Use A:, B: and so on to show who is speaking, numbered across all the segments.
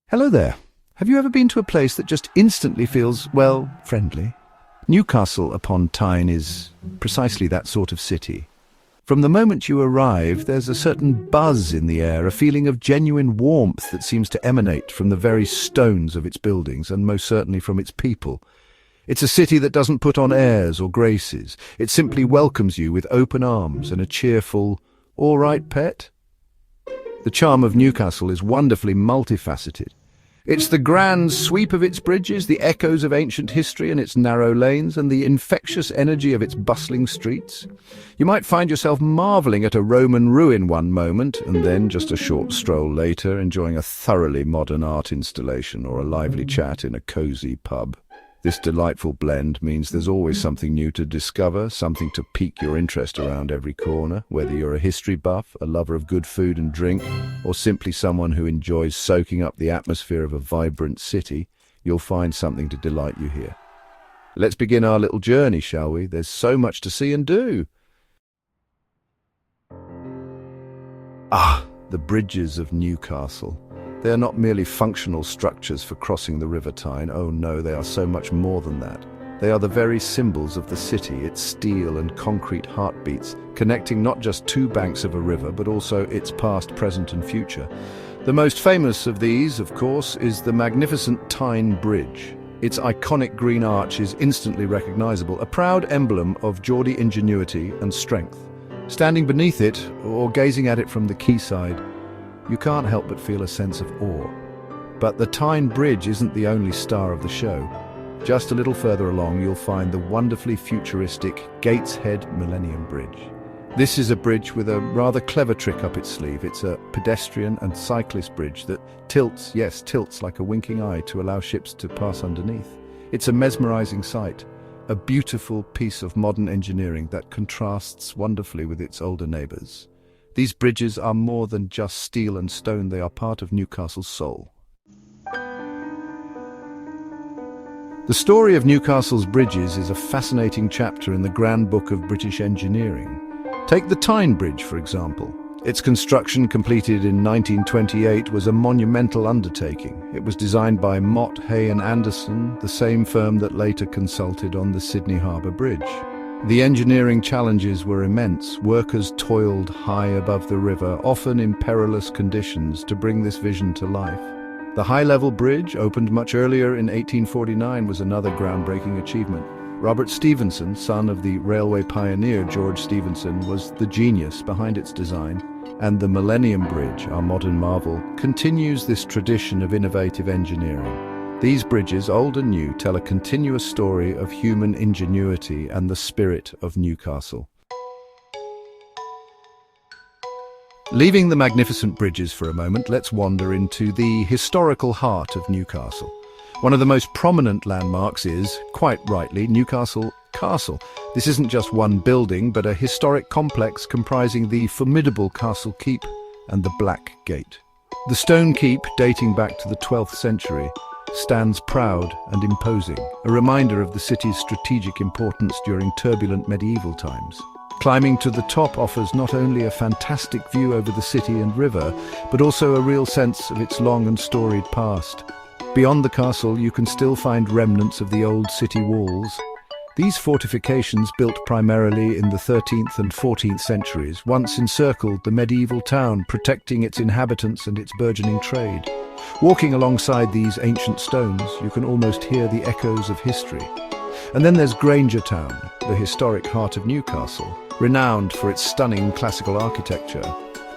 A: Hello there. Have you ever been to a place that just instantly feels, well, friendly? Newcastle upon Tyne is precisely that sort of city. From the moment you arrive, there's a certain buzz in the air, a feeling of genuine warmth that seems to emanate from the very stones of its buildings and most certainly from its people. It's a city that doesn't put on airs or graces. It simply welcomes you with open arms and a cheerful, "All right, pet?" The charm of Newcastle is wonderfully multifaceted. It's the grand sweep of its bridges, the echoes of ancient history in its narrow lanes, and the infectious energy of its bustling streets. You might find yourself marvelling at a Roman ruin one moment, and then, just a short stroll later, enjoying a thoroughly modern art installation or a lively chat in a cosy pub. This delightful blend means there's always something new to discover, something to pique your interest around every corner. Whether you're a history buff, a lover of good food and drink, or simply someone who enjoys soaking up the atmosphere of a vibrant city, you'll find something to delight you here. Let's begin our little journey, shall we? There's so much to see and do. The bridges of Newcastle. They are not merely functional structures for crossing the River Tyne. Oh no, they are so much more than that. They are the very symbols of the city, its steel and concrete heartbeats, connecting not just two banks of a river, but also its past, present and future. The most famous of these, of course, is the magnificent Tyne Bridge. Its iconic green arch is instantly recognizable, a proud emblem of Geordie ingenuity and strength. Standing beneath it, or gazing at it from the quayside, you can't help but feel a sense of awe. But the Tyne Bridge isn't the only star of the show. Just a little further along, you'll find the wonderfully futuristic Gateshead Millennium Bridge. This is a bridge with a rather clever trick up its sleeve. It's a pedestrian and cyclist bridge that tilts like a winking eye to allow ships to pass underneath. It's a mesmerizing sight, a beautiful piece of modern engineering that contrasts wonderfully with its older neighbours. These bridges are more than just steel and stone, they are part of Newcastle's soul. The story of Newcastle's bridges is a fascinating chapter in the grand book of British engineering. Take the Tyne Bridge, for example. Its construction, completed in 1928, was a monumental undertaking. It was designed by Mott, Hay and Anderson, the same firm that later consulted on the Sydney Harbour Bridge. The engineering challenges were immense. Workers toiled high above the river, often in perilous conditions, to bring this vision to life. The high-level bridge, opened much earlier in 1849, was another groundbreaking achievement. Robert Stephenson, son of the railway pioneer George Stephenson, was the genius behind its design, and the Millennium Bridge, our modern marvel, continues this tradition of innovative engineering. These bridges, old and new, tell a continuous story of human ingenuity and the spirit of Newcastle. Leaving the magnificent bridges for a moment, let's wander into the historical heart of Newcastle. One of the most prominent landmarks is, quite rightly, Newcastle Castle. This isn't just one building, but a historic complex comprising the formidable Castle Keep and the Black Gate. The stone keep, dating back to the 12th century, stands proud and imposing, a reminder of the city's strategic importance during turbulent medieval times. Climbing to the top offers not only a fantastic view over the city and river, but also a real sense of its long and storied past. Beyond the castle, you can still find remnants of the old city walls. These fortifications, built primarily in the 13th and 14th centuries, once encircled the medieval town, protecting its inhabitants and its burgeoning trade. Walking alongside these ancient stones, you can almost hear the echoes of history. And then there's Granger Town, the historic heart of Newcastle, renowned for its stunning classical architecture.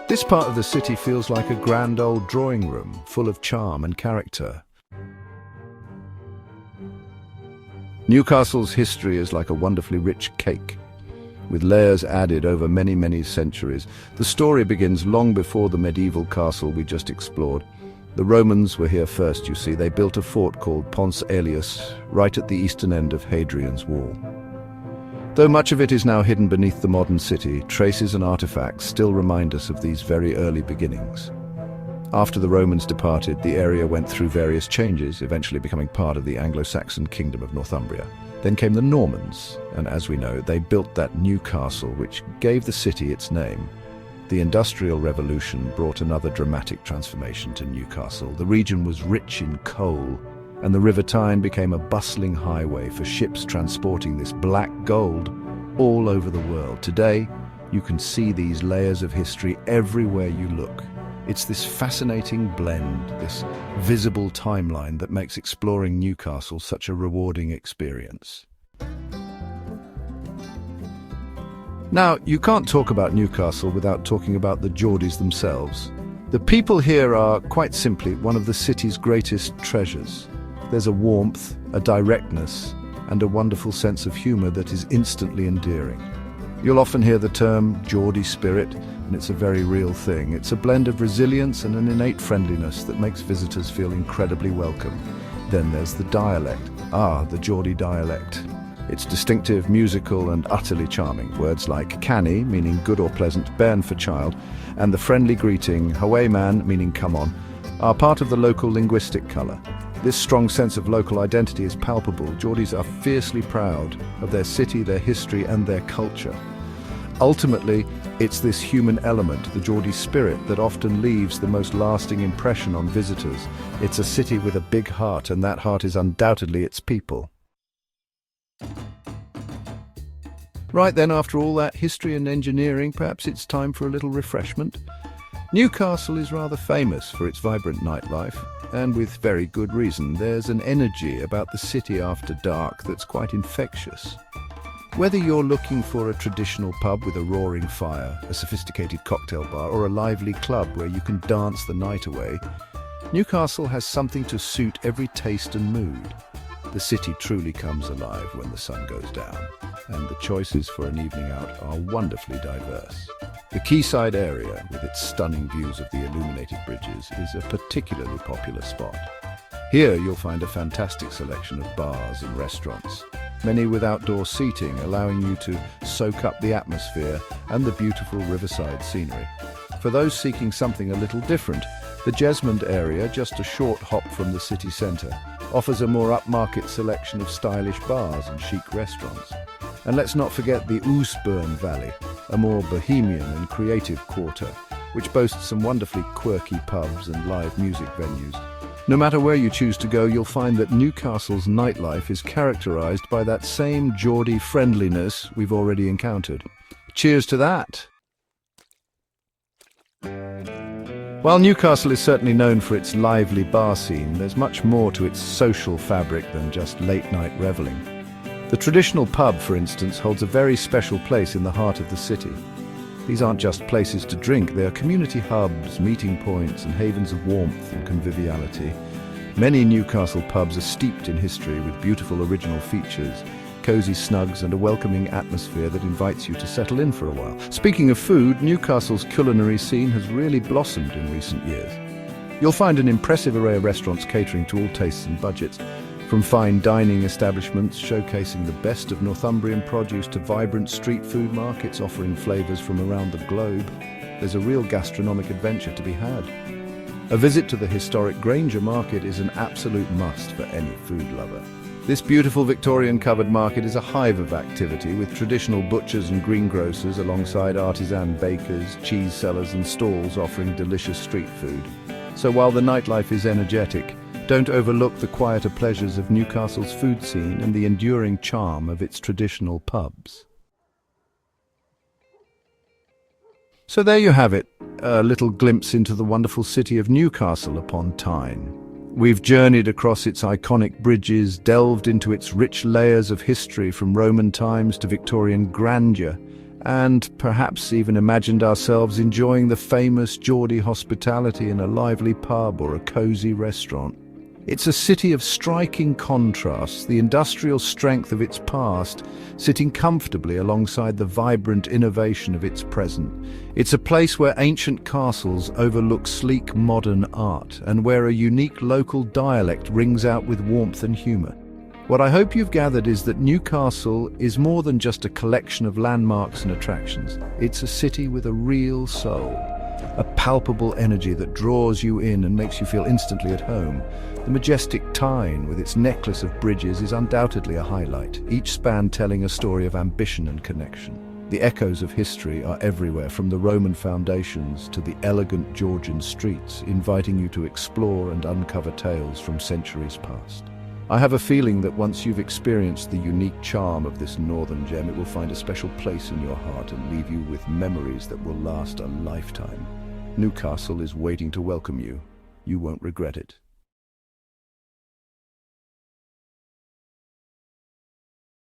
A: This part of the city feels like a grand old drawing room, full of charm and character. Newcastle's history is like a wonderfully rich cake, with layers added over many, many centuries. The story begins long before the medieval castle we just explored. The Romans were here first, you see. They built a fort called Pons Aelius, right at the eastern end of Hadrian's Wall. Though much of it is now hidden beneath the modern city, traces and artifacts still remind us of these very early beginnings. After the Romans departed, the area went through various changes, eventually becoming part of the Anglo-Saxon kingdom of Northumbria. Then came the Normans, and as we know, they built that new castle which gave the city its name. The Industrial Revolution brought another dramatic transformation to Newcastle. The region was rich in coal, and the River Tyne became a bustling highway for ships transporting this black gold all over the world. Today, you can see these layers of history everywhere you look. It's this fascinating blend, this visible timeline that makes exploring Newcastle such a rewarding experience. Now, you can't talk about Newcastle without talking about the Geordies themselves. The people here are, quite simply, one of the city's greatest treasures. There's a warmth, a directness, and a wonderful sense of humour that is instantly endearing. You'll often hear the term Geordie spirit, and it's a very real thing. It's a blend of resilience and an innate friendliness that makes visitors feel incredibly welcome. Then there's the dialect. The Geordie dialect. It's distinctive, musical, and utterly charming. Words like canny, meaning good or pleasant, bairn for child, and the friendly greeting, haway man, meaning come on, are part of the local linguistic colour. This strong sense of local identity is palpable. Geordies are fiercely proud of their city, their history, and their culture. Ultimately, it's this human element, the Geordie spirit, that often leaves the most lasting impression on visitors. It's a city with a big heart, and that heart is undoubtedly its people. Right then, after all that history and engineering, perhaps it's time for a little refreshment. Newcastle is rather famous for its vibrant nightlife, and with very good reason. There's an energy about the city after dark that's quite infectious. Whether you're looking for a traditional pub with a roaring fire, a sophisticated cocktail bar, or a lively club where you can dance the night away, Newcastle has something to suit every taste and mood. The city truly comes alive when the sun goes down, and the choices for an evening out are wonderfully diverse. The quayside area, with its stunning views of the illuminated bridges, is a particularly popular spot. Here you'll find a fantastic selection of bars and restaurants, many with outdoor seating, allowing you to soak up the atmosphere and the beautiful riverside scenery. For those seeking something a little different, the Jesmond area, just a short hop from the city centre, offers a more upmarket selection of stylish bars and chic restaurants. And let's not forget the Oostburn Valley, a more bohemian and creative quarter, which boasts some wonderfully quirky pubs and live music venues. No matter where you choose to go, you'll find that Newcastle's nightlife is characterised by that same Geordie friendliness we've already encountered. Cheers to that! While Newcastle is certainly known for its lively bar scene, there's much more to its social fabric than just late-night revelling. The traditional pub, for instance, holds a very special place in the heart of the city. These aren't just places to drink, they are community hubs, meeting points, and havens of warmth and conviviality. Many Newcastle pubs are steeped in history with beautiful original features, cosy snugs, and a welcoming atmosphere that invites you to settle in for a while. Speaking of food, Newcastle's culinary scene has really blossomed in recent years. You'll find an impressive array of restaurants catering to all tastes and budgets, from fine dining establishments showcasing the best of Northumbrian produce to vibrant street food markets offering flavours from around the globe. There's a real gastronomic adventure to be had. A visit to the historic Granger Market is an absolute must for any food lover. This beautiful Victorian covered market is a hive of activity, with traditional butchers and greengrocers alongside artisan bakers, cheese sellers and stalls offering delicious street food. So while the nightlife is energetic, don't overlook the quieter pleasures of Newcastle's food scene and the enduring charm of its traditional pubs. So there you have it, a little glimpse into the wonderful city of Newcastle upon Tyne. We've journeyed across its iconic bridges, delved into its rich layers of history from Roman times to Victorian grandeur, and perhaps even imagined ourselves enjoying the famous Geordie hospitality in a lively pub or a cosy restaurant. It's a city of striking contrasts, the industrial strength of its past sitting comfortably alongside the vibrant innovation of its present. It's a place where ancient castles overlook sleek modern art, and where a unique local dialect rings out with warmth and humour. What I hope you've gathered is that Newcastle is more than just a collection of landmarks and attractions. It's a city with a real soul, a palpable energy that draws you in and makes you feel instantly at home. The majestic Tyne, with its necklace of bridges, is undoubtedly a highlight, each span telling a story of ambition and connection. The echoes of history are everywhere, from the Roman foundations to the elegant Georgian streets, inviting you to explore and uncover tales from centuries past. I have a feeling that once you've experienced the unique charm of this northern gem, it will find a special place in your heart and leave you with memories that will last a lifetime. Newcastle is waiting to welcome you. You won't regret it.